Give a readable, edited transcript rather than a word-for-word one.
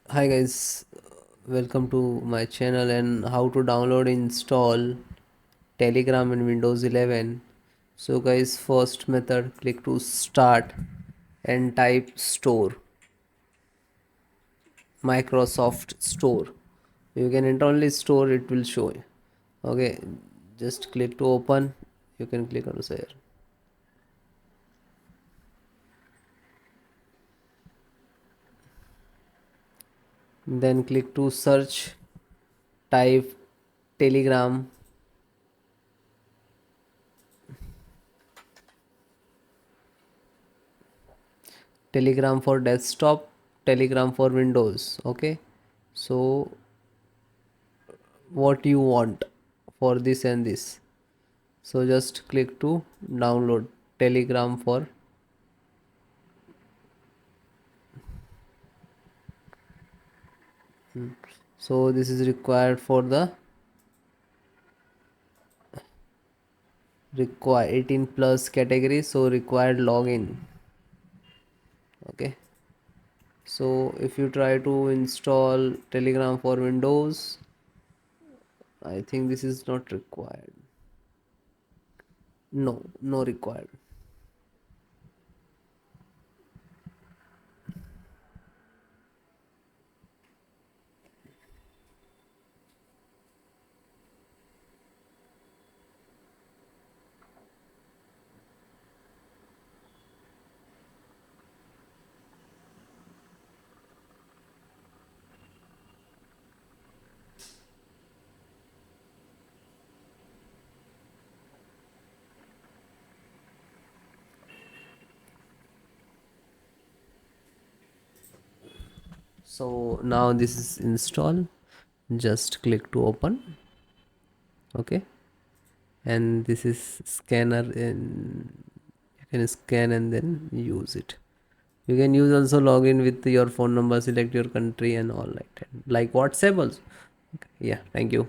Hi guys, welcome to my channel and how to download install Telegram in Windows 11. So guys, first method, click to start and type store, Microsoft Store. You can enter only store, it will show you. Okay, just click to open. You can click on share. Then click to search, type Telegram. Telegram for desktop, Telegram for Windows. Okay, so what you want for this and this, so just click to download Telegram for so this is required for the require 18 plus category, so required login. Okay, so if you try to install Telegram for Windows, I think this is not required. No required. So now this is installed, just click to open. Okay, and this is scanner, and you can scan and then use it. You can use also login with your phone number, select your country and all like that, like WhatsApp also. Okay. Yeah, thank you.